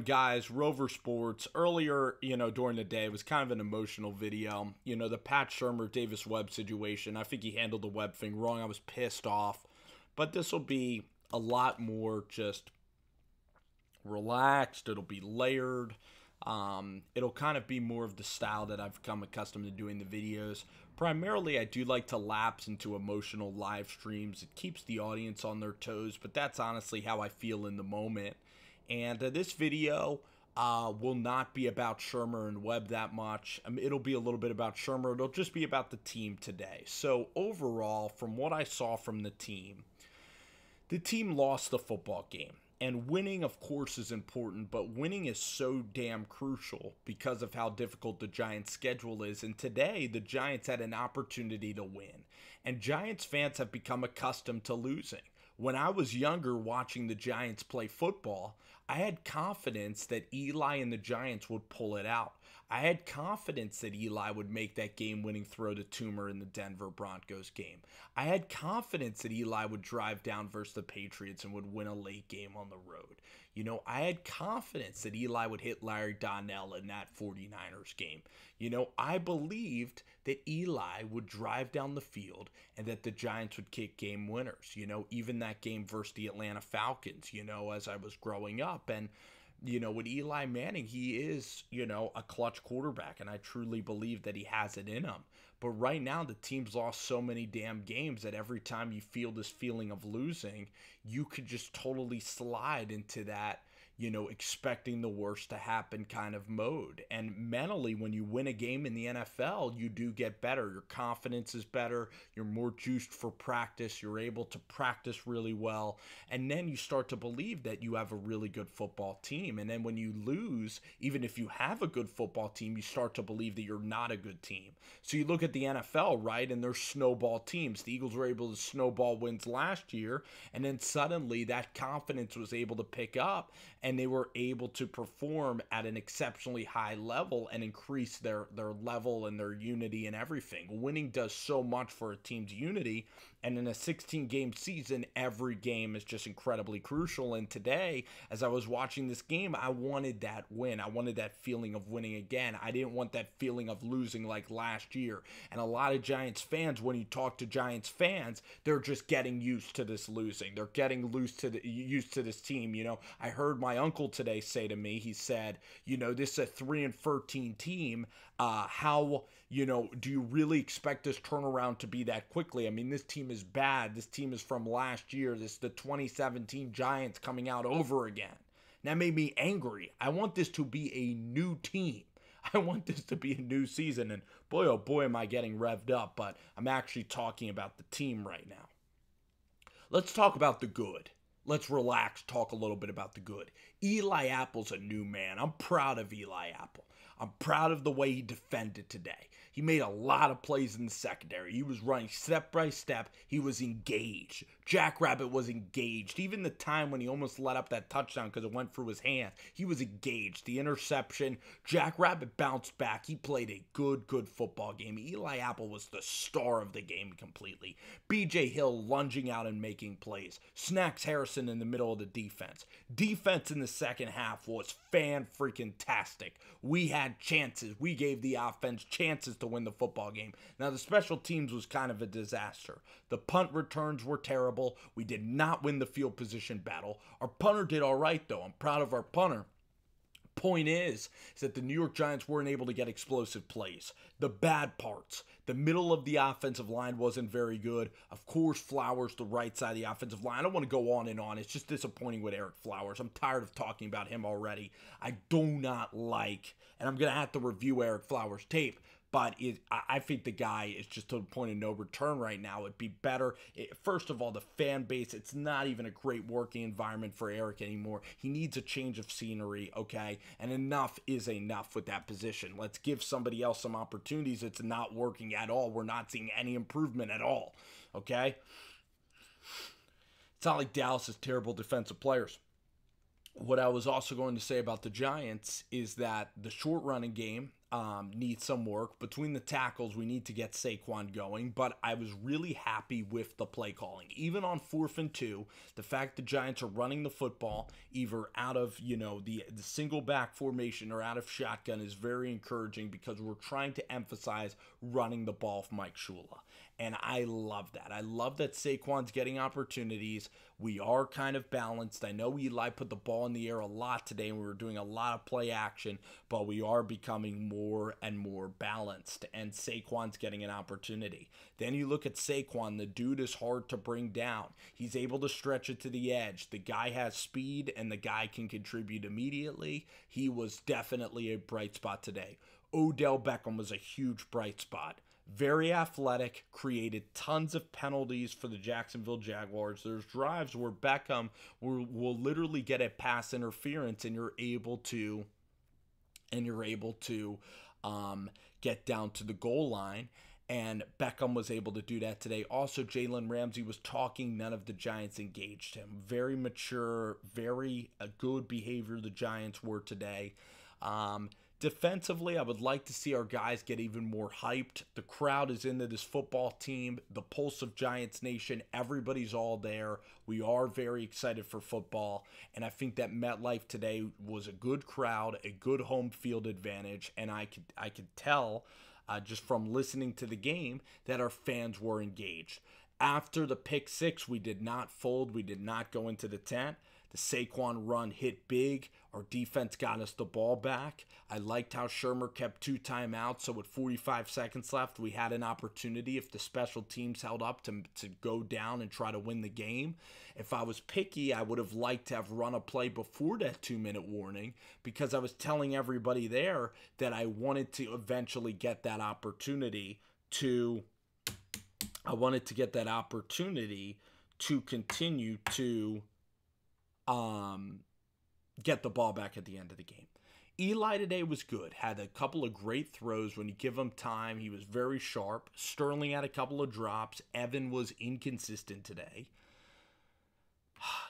Guys, Rover Sports earlier, during the day, it was kind of an emotional video. The Pat Shermer Davis Webb situation. I think he handled the Webb thing wrong. I was pissed off. But this will be a lot more just relaxed. It'll be layered. It'll kind of be more of the style that I've become accustomed to doing the videos. Primarily, I do like to lapse into emotional live streams. It keeps the audience on their toes, but that's honestly how I feel in the moment. And this video will not be about Shermer and Webb that much. It'll be a little bit about Shermer. It'll just be about the team today. So overall, from what I saw from the team lost the football game. And winning, of course, is important, but winning is so damn crucial because of how difficult the Giants' schedule is. And today, the Giants had an opportunity to win. And Giants fans have become accustomed to losing. When I was younger watching the Giants play football, I had confidence that Eli and the Giants would pull it out. I had confidence that Eli would make that game-winning throw to Toomer in the Denver Broncos game. I had confidence that Eli would drive down versus the Patriots and would win a late game on the road. I had confidence that Eli would hit Larry Donnell in that 49ers game. I believed that Eli would drive down the field and that the Giants would kick game winners. Even that game versus the Atlanta Falcons, as I was growing up. And with Eli Manning, he is, a clutch quarterback, and I truly believe that he has it in him. But right now, the team's lost so many damn games that every time you feel this feeling of losing, you could just totally slide into that, expecting the worst to happen kind of mode. And mentally, when you win a game in the NFL, you do get better. Your confidence is better. You're more juiced for practice. You're able to practice really well. And then you start to believe that you have a really good football team. And then when you lose, even if you have a good football team, you start to believe that you're not a good team. So you look at the NFL, right? And there's snowball teams. The Eagles were able to snowball wins last year. And then suddenly that confidence was able to pick up, and they were able to perform at an exceptionally high level and increase their level and their unity and everything. Winning does so much for a team's unity, and in a 16-game season, every game is just incredibly crucial. And today, as I was watching this game, I wanted that win. I wanted that feeling of winning again. I didn't want that feeling of losing like last year. And a lot of Giants fans, when you talk to Giants fans, they're just getting used to this losing. They're getting used to this team. I heard my uncle today say to me, he said, this is a 3-13 team. How do you really expect this turnaround to be that quickly? I mean, this team is bad. This team is from last year. This is the 2017 Giants coming out over again. And that made me angry. I want this to be a new team. I want this to be a new season. And boy, oh boy, am I getting revved up. But I'm actually talking about the team right now. Let's talk about the good. Let's relax, talk a little bit about the good. Eli Apple's a new man. I'm proud of Eli Apple. I'm proud of the way he defended today. He made a lot of plays in the secondary. He was running step by step. He was engaged. Jackrabbit was engaged. Even the time when he almost let up that touchdown because it went through his hand, he was engaged. The interception, Jackrabbit bounced back. He played a good football game. Eli Apple was the star of the game completely. B.J. Hill lunging out and making plays. Snacks Harrison in the middle of the defense. Defense in the second half was fan-freaking-tastic. We had chances. We gave the offense chances to win the football game. Now, the special teams was kind of a disaster. The punt returns were terrible. We did not win the field position battle. Our punter did all right, though. I'm proud of our punter. Point is that the New York Giants weren't able to get explosive plays. The bad parts. The middle of the offensive line wasn't very good. Of course, Flowers, the right side of the offensive line. I don't want to go on and on. It's just disappointing with Eric Flowers. I'm tired of talking about him already. I do not like, and I'm going to have to review Eric Flowers' tape, but I think the guy is just to the point of no return right now. It'd be better. First of all, the fan base, it's not even a great working environment for Eric anymore. He needs a change of scenery, okay? And enough is enough with that position. Let's give somebody else some opportunities. It's not working at all. We're not seeing any improvement at all, okay? It's not like Dallas has terrible defensive players. What I was also going to say about the Giants is that the short running game, needs some work. Between the tackles, we need to get Saquon going, but I was really happy with the play calling. Even on 4th and 2, the fact the Giants are running the football either out of, the single back formation or out of shotgun is very encouraging because we're trying to emphasize running the ball with Mike Shula. And I love that. I love that Saquon's getting opportunities. We are kind of balanced. I know Eli put the ball in the air a lot today, and we were doing a lot of play action, but we are becoming more and more balanced, and Saquon's getting an opportunity. Then you look at Saquon. The dude is hard to bring down. He's able to stretch it to the edge. The guy has speed, and the guy can contribute immediately. He was definitely a bright spot today. Odell Beckham was a huge bright spot. Very athletic, created tons of penalties for the Jacksonville Jaguars. There's drives where Beckham will literally get a pass interference, and you're able to get down to the goal line. And Beckham was able to do that today. Also, Jalen Ramsey was talking. None of the Giants engaged him. Very mature, very good behavior the Giants were today. Defensively, I would like to see our guys get even more hyped. The crowd is into this football team, the pulse of Giants Nation. Everybody's all there. We are very excited for football, and I think that MetLife today was a good crowd, a good home field advantage, and I could tell just from listening to the game that our fans were engaged. After the pick six, we did not fold. We did not go into the tent. The Saquon run hit big. Our defense got us the ball back. I liked how Shermer kept 2 timeouts, so with 45 seconds left, we had an opportunity if the special teams held up to go down and try to win the game. If I was picky, I would have liked to have run a play before that 2-minute warning because I was telling everybody there that I wanted to eventually get that opportunity to continue to get the ball back at the end of the game. Eli today was good. Had a couple of great throws. When you give him time, he was very sharp. Sterling had a couple of drops. Evan was inconsistent today.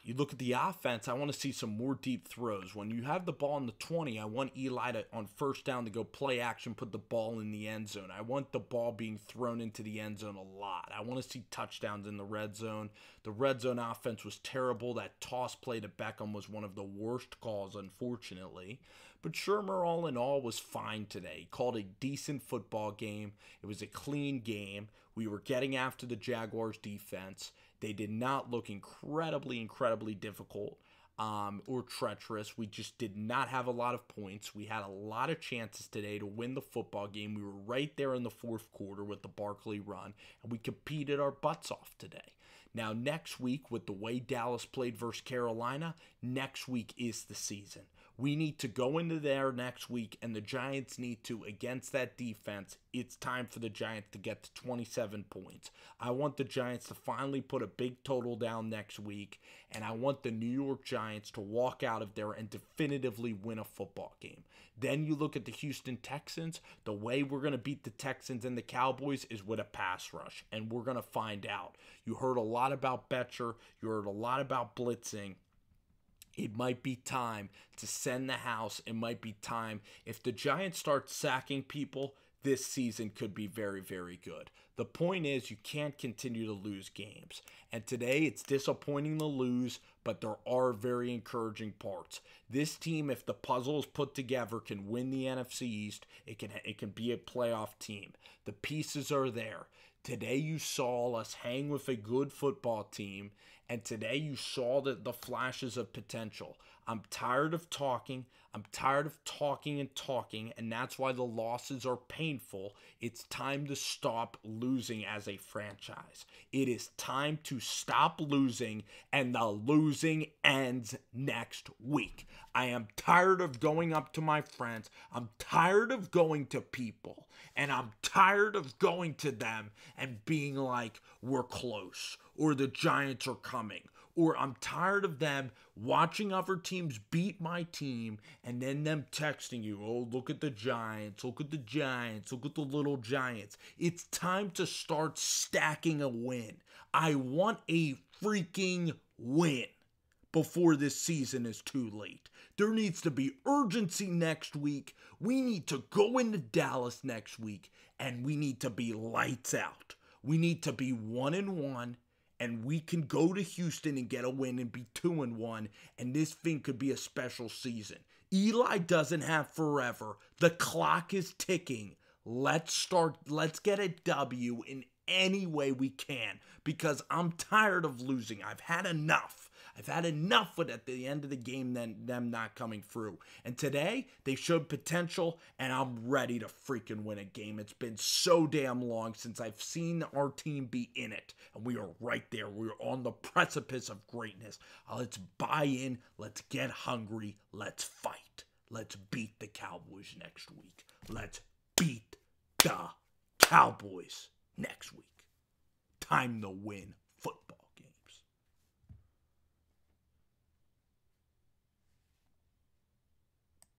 You look at the offense, I want to see some more deep throws. When you have the ball in the 20, I want Eli on first down to go play action, put the ball in the end zone. I want the ball being thrown into the end zone a lot. I want to see touchdowns in the red zone. The red zone offense was terrible. That toss play to Beckham was one of the worst calls, unfortunately. But Shermer, all in all, was fine today. He called a decent football game. It was a clean game. We were getting after the Jaguars' defense. They did not look incredibly difficult or treacherous. We just did not have a lot of points. We had a lot of chances today to win the football game. We were right there in the fourth quarter with the Barkley run, and we competed our butts off today. Now, next week, with the way Dallas played versus Carolina, next week is the season. We need to go into there next week, and the Giants need to, against that defense, it's time for the Giants to get to 27 points. I want the Giants to finally put a big total down next week, and I want the New York Giants to walk out of there and definitively win a football game. Then you look at the Houston Texans. The way we're going to beat the Texans and the Cowboys is with a pass rush, and we're going to find out. You heard a lot about Betcher. You heard a lot about blitzing. It might be time to send the house. It might be time. If the Giants start sacking people, this season could be very good. The point is, you can't continue to lose games. And today, it's disappointing to lose, but there are very encouraging parts. This team, if the puzzle is put together, can win the NFC East. It can be a playoff team. The pieces are there. Today, you saw us hang with a good football team, and today you saw the flashes of potential. I'm tired of talking. I'm tired of talking, and that's why the losses are painful. It's time to stop losing as a franchise. It is time to stop losing, and the losing ends next week. I am tired of going up to my friends. I'm tired of going to people, and I'm tired of going to them and being like, we're close, or the Giants are coming, or I'm tired of them watching other teams beat my team and then them texting you, oh, look at the Giants, look at the Giants, look at the little Giants. It's time to start stacking a win. I want a freaking win before this season is too late. There needs to be urgency next week. We need to go into Dallas next week, and we need to be lights out. We need to be 1-1, and we can go to Houston and get a win and be 2-1, and this thing could be a special season. Eli doesn't have forever. The clock is ticking. Let's get a W in any way we can, because I'm tired of losing. I've had enough. I've had enough with at the end of the game them not coming through. And today, they showed potential, and I'm ready to freaking win a game. It's been so damn long since I've seen our team be in it. And we are right there. We're on the precipice of greatness. Let's buy in. Let's get hungry. Let's fight. Let's beat the Cowboys next week. Let's beat the Cowboys next week. Time to win.